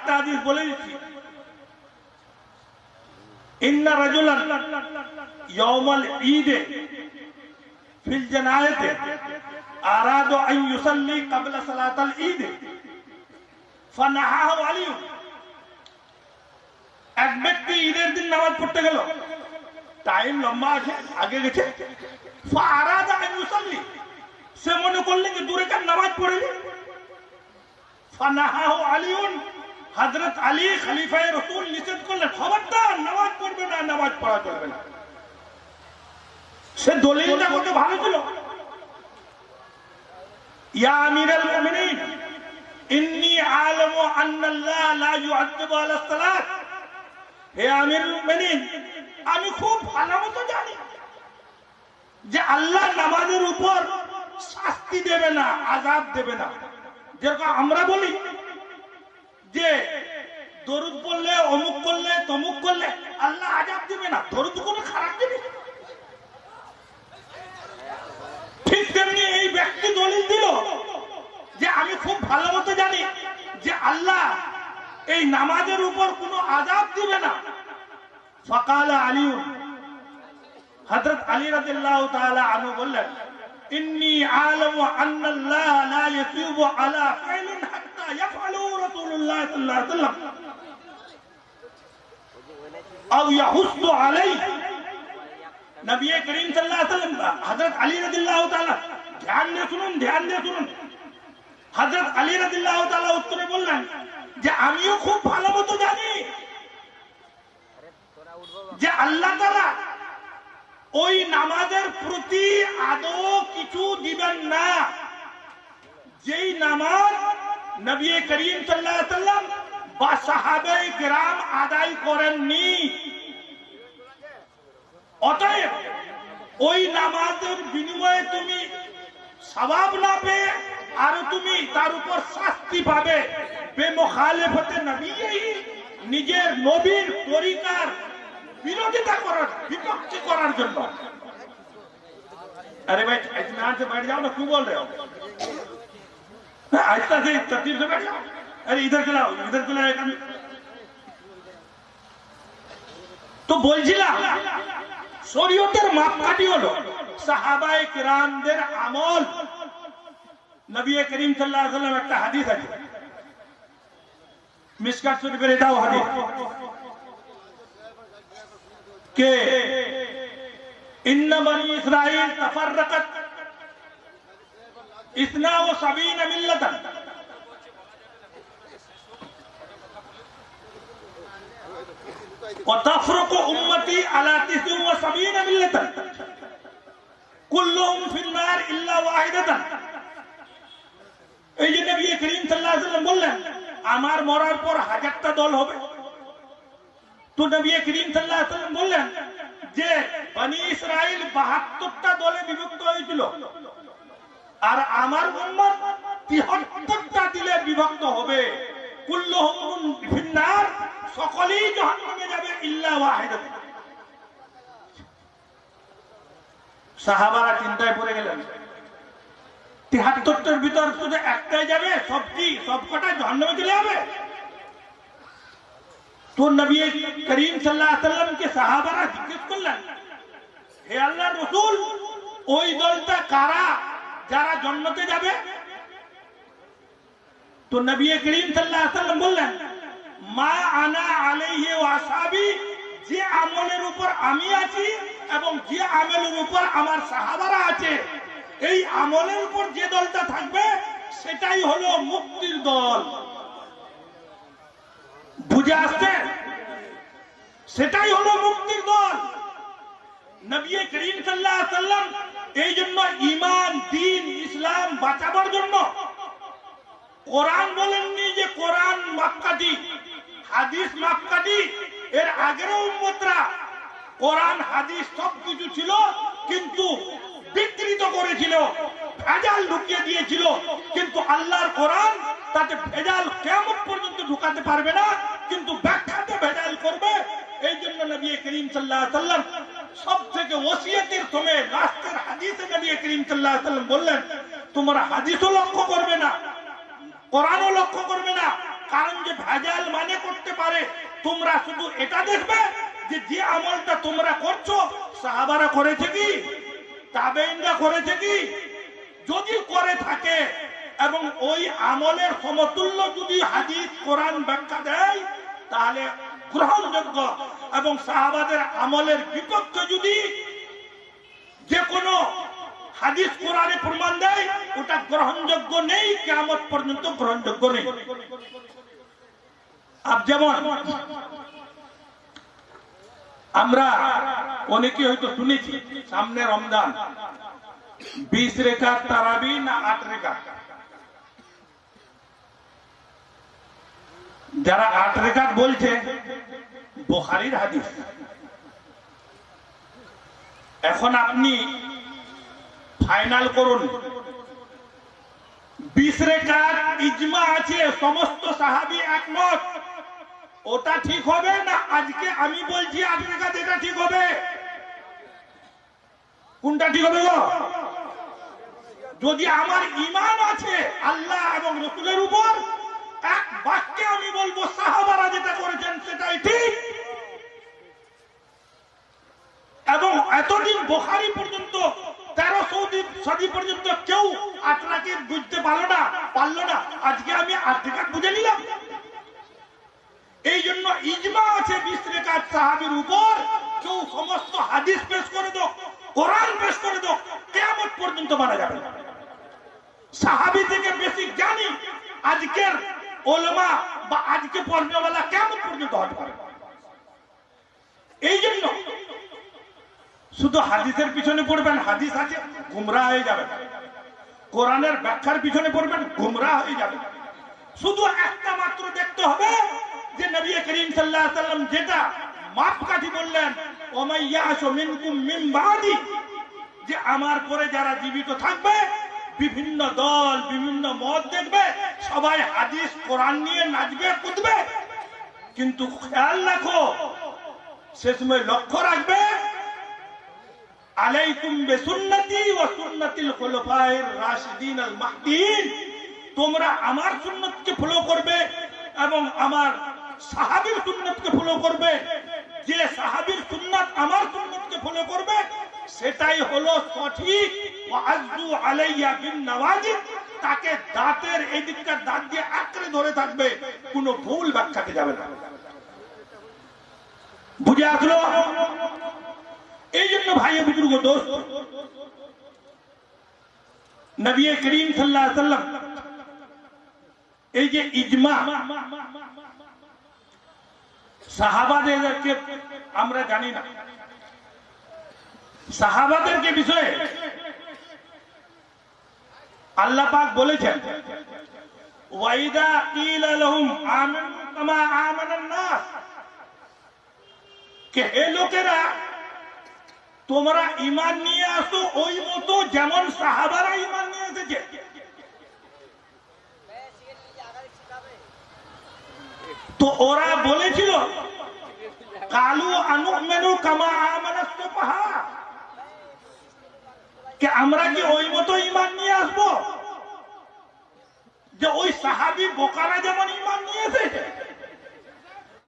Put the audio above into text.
আরেকটা হাদিস বলে দিচ্ছি, ইন্না রাজুলান ইয়াউমাল ঈদ ফিল জানায়াতি আরাদু আন ইউসাল্লি ক্বাবলা সালাতাল ঈদ ফানাহাহু আলী। এক ব্যক্তি ঈদের দিন নামাজ পড়তে গেল, টাইম লম্বা আছে, আগে গেছে, ফারাদা আন ইউসাল্লি, সে মনে করলেন যে দূরে কার নামাজ পড়ে, ফানাহাহু আলীউন, হযরত আলী খলিফায়ে রাসূল নিষেধ করলেন, খবরদার নামাজ পড়বে না, নামাজ পড়া চলবে না। সে দলিলটা কত ভালো ছিল, ইয়া আমিরুল মুমিনিন ইন্নী আ'লামু আন্না আল্লাহ লা ইউ'আযযিবু আলা সালাত, হে আমিরুল মুমিনিন আমি খুব ভালো মতো জানি যে আল্লাহ নামাজের উপর শাস্তি দেবে না, আযাব দেবে না। যেরকম আমরা বলি যে দরুদ পড়লে, অমুক করলে, তমুক করলে আল্লাহ আযাব দেবে না, দরুদ কোনো খারাপ জিনিস। ঠিক তেমনি এই ব্যক্তি দলিল দিল যে আমি খুব ভালো মতো জানি যে আল্লাহ এই নামাজের উপর কোনো আযাব দিবে না। ফাকাল আলী, হযরত আলী রাদিয়াল্লাহু তাআলা আনহু বললেন, ইন্নী আ'লামু আন্না আল্লাহ লা ইয়াতুবু আলা ফাইলিন হাত্তা ইয়াফআলু রাসূলুল্লাহ সাল্লাল্লাহু আলাইহি ওয়াসাল্লাম আও ইয়াহুসু আলাইহি। নবী করিম সাল্লাল্লাহু আলাইহি ওয়াসাল্লাম, হযরত আলী রাদিয়াল্লাহু তাআলা, ধ্যান দিয়ে শুনুন, ধ্যান দিয়ে শুনুন। হযরত আলী রাদিয়াল্লাহু তাআলা উত্তরে বললেন যে আমিও খুব ভালো মতো জানি যে আল্লাহ তাআলা ওই নামাজের প্রতি আদৌ কিছু দিবেন না যেই নামাজ নবী করিম সাল্লাল্লাহু আলাইহি ওয়াসাল্লাম বা সাহাবায়ে কিরাম আদায় করেননি। অতএব ওই নামাজের বিনিময়ে তুমি সওয়াব না পেয়ে আর তুমি তার উপর শাস্তি পাবে বেমুখালেফতে নবী, নিজের নবীর তরিকার বিরোধিতা করার, বিপক্ষে করার জন্য। अरे भाई इत्मीनान से बैठ जाओ ना, क्यों बोल रहे हो? आहिस्ता से तरतीब से बैठ जाओ। अरे इधर चलाओ, इधर चलाओ। তো বলছিলাম শরীয়তের মাপকাঠি হলো সাহাবায়ে কিরামদের আমল। নবী করিম সাল্লাল্লাহু আলাইহি ওয়াসাল্লাম একটা হাদিস আছে, মিশকাত শরীফের এটাও হাদিস, কে ইন্না বনি ইসরাঈল তাফাররাকাত 72 মিল্লাতান ওয়া তাফরাকু উম্মতি আলা 79 মিল্লাতান কুল্লুহুম ফিন নার ইল্লা ওয়াহিদাতান। এই যে নবী করিম সাল্লাল্লাহু আলাইহি ওয়াসাল্লাম বললেন আমার মরার পর 1000টা দল হবে, তো নবী করিম সাল্লাল্লাহু আলাইহি ওয়াসাল্লাম বললেন যে বনি ইসরাঈল 72টা দলে বিভক্ত হয়েছিল আর আমার উম্মত 73টা দিলে বিভক্ত হবে। কুল্লুহুম ফিন নার, সকলেই জাহান্নামে যাবে ইল্লা ওয়াহিদাতান। সাহাবারা চিন্তায় পড়ে গেলেন, 73টার ভিতর শুধু একটাই যাবে, সবকটা জাহান্নামে চলে যাবে। তো নবী করিম সাল্লাল্লাহু আলাইহি ওয়াসাল্লাম কে সাহাবারা জিজ্ঞেস করলেন, হে আল্লাহর রাসূল ওই দলটা কারা যারা জান্নাতে যাবে? তো নবী করিম সাল্লাল্লাহু আলাইহি ওয়াসাল্লাম বললেন, মা আনা আলাইহি ওয়া আসহাবি, যে আমলের উপর আমি আছি এবং যে আমলের উপর আমার সাহাবারা আছে, এই আমলের উপর যে দলটা থাকবে সেটাই হলো মুক্তির দল। বুঝে আসছে? সেটাই হলো মুক্তির দল। নবী করিম সাল্লাল্লাহু আলাইহি ওয়াসাল্লাম এই জন্য ঈমান, দ্বীন, ইসলাম বাঁচাবার জন্য কোরআন বলেননি যে কোরআন মাপকাঠি, হাদিস মাপকাঠি। এর আগের উম্মতরা কোরআন হাদিস সবকিছু ছিল, কিন্তু বিকৃত করেছিল, ভেজাল ঢুকিয়ে দিয়েছিল। কিন্তু আল্লাহর কোরআন তাতে ভেজাল কিয়ামত পর্যন্ত ঢুকাতে পারবে না, কিন্তু ব্যাখ্যাতে ভেজাল করবে। এই জন্য নবী করিম সাল্লাল্লাহু আলাইহি ওয়াসাল্লাম সব থেকে ওসিয়তের সময় লাস্টের হাদিসে নবী করিম সাল্লাল্লাহু আলাইহি ওয়াসাল্লাম বললেন, তোমরা হাদিসও লক্ষ্য করবে না, কোরআনও লক্ষ্য করবে না, কারণ যে ভেজাল মানে করতে পারে। তোমরা শুধু এটা দেখবে যে যে আমলটা তোমরা করছো সাহাবারা করেছে কি, তাবেঈনরা করেছে কি, যদি করে থাকে এবং ওই আমলের সমতুল্য যদি হাদিস কোরআন ব্যাখ্যা দেয় তাহলে গ্রহণযোগ্য, এবং সাহাবাদের আমলের বিপক্ষে যদি যে কোনো হাদিস কোরআনে প্রমাণ দেয় ওটা গ্রহণযোগ্য নেই, কিয়ামত পর্যন্ত গ্রহণযোগ্য নেই। আজ যেমন আমরা অনেকে হয়তো শুনেছি সামনে রমজান 20 রেখাত তারাবি না 8 রেখাত, যারা 8 রেখাত বলছে বুখারীর হাদিস। এখন আপনি ফাইনাল করুন 20 রেখাত ইজমা আছে, সমস্ত সাহাবী একমত, ওটা ঠিক হবে না আজকে আমি বলছি 8 রেখাত এটা ঠিক হবে? কোনটা ঠিক হবে গো? যদি আমার ঈমান আছে আল্লাহ এবং রাসূলের উপর, এক বাক্যে আমি বলবো সাহাবারা যেটা করেছেন সেটাই ঠিক। এবং এতদিন বুখারী পর্যন্ত 1300 শতাব্দী পর্যন্ত কেউ 8 রেখাত বুঝতে পারলো না, আজকে আমি 8 রেখাত বুঝে নিলাম। এই জন্য ইজমা আছে 20 রেখাত সাহাবীর উপর, কেউ সমস্ত হাদিস পেশ করে দাও, কোরআন পেশ করে দাও, কিয়ামত পর্যন্ত মানা যাবে না। সাহাবী থেকে বেশি জ্ঞানী আজকের উলামা বা আজকে পড়নেওয়ালা কিয়ামত পর্যন্ত হতে পারে। এই জন্য শুধু হাদিসের পিছনে পড়বেন, হাদিস আছে গুমরাহ হয়ে যাবে, কোরআনের ব্যাখ্যার পিছনে পড়বেন গুমরাহ হয়ে যাবে। শুধু একটা মাত্র দেখতে হবে যে নবী করিম সাল্লাল্লাহু আলাইহি ওয়াসাল্লাম যেটা মাপকাঠি বললেন, ওমাইয়াশু মিনকুম মিন বাদি, যে আমার পরে যারা জীবিত থাকবে বিভিন্ন দল বিভিন্ন মত দেখবে, সবাই হাদিস কোরআন নিয়ে নাচবে কুদবে, কিন্তু খেয়াল রাখো সে সময় লক্ষ্য রাখবে আলাইকুম বিসুন্নতি ওয়া সুন্নাতিল খুলাফায়ে রাশিদিন আল মাহদিয়িন, তোমরা আমার সুন্নতকে ফলো করবে এবং আমার সাহাবীর সুন্নতকে ফলো করবে। যে সাহাবীর সুন্নাত আমার সুন্নতকে ফলো করবে সেটাই হলো সঠিক। ওয়া আযু আলাইয়া বিন নওয়াজিদ, তাকে দাঁতের এই দিককার দাঁত দিয়ে আঁকড়ে ধরে থাকবে, কোনো ভুল ব্যাখ্যাতে যাবে না। বুঝে আসলো? এই জন্য ভাই বুজুর্গ দোস্ত, নবী করিম সাল্লাল্লাহু আলাইহি ওয়াসাল্লাম এই যে ইজমা, সাহাবাদেরকে আমরা জানি না, সাহাবাদেরকে বিষয়ে আল্লাহ পাক বলেছেন ওয়াইদা কিলা লাহুম আমানু কামা আমানান নাস, কে হে লোকেরা তোমরা ঈমান নিয়ে আসো ওই মতো যেমন সাহাবারা ঈমান নিয়ে এসেছে। তো ওরা বলেছিল কালু আনুমিনু কামা আমানাস সুফাহা, কে আমরা কি ওই মতো ঈমান নিয়ে আসবো যে ওই সাহাবী বোকারা যেমন ঈমান নিয়ে এসেছে?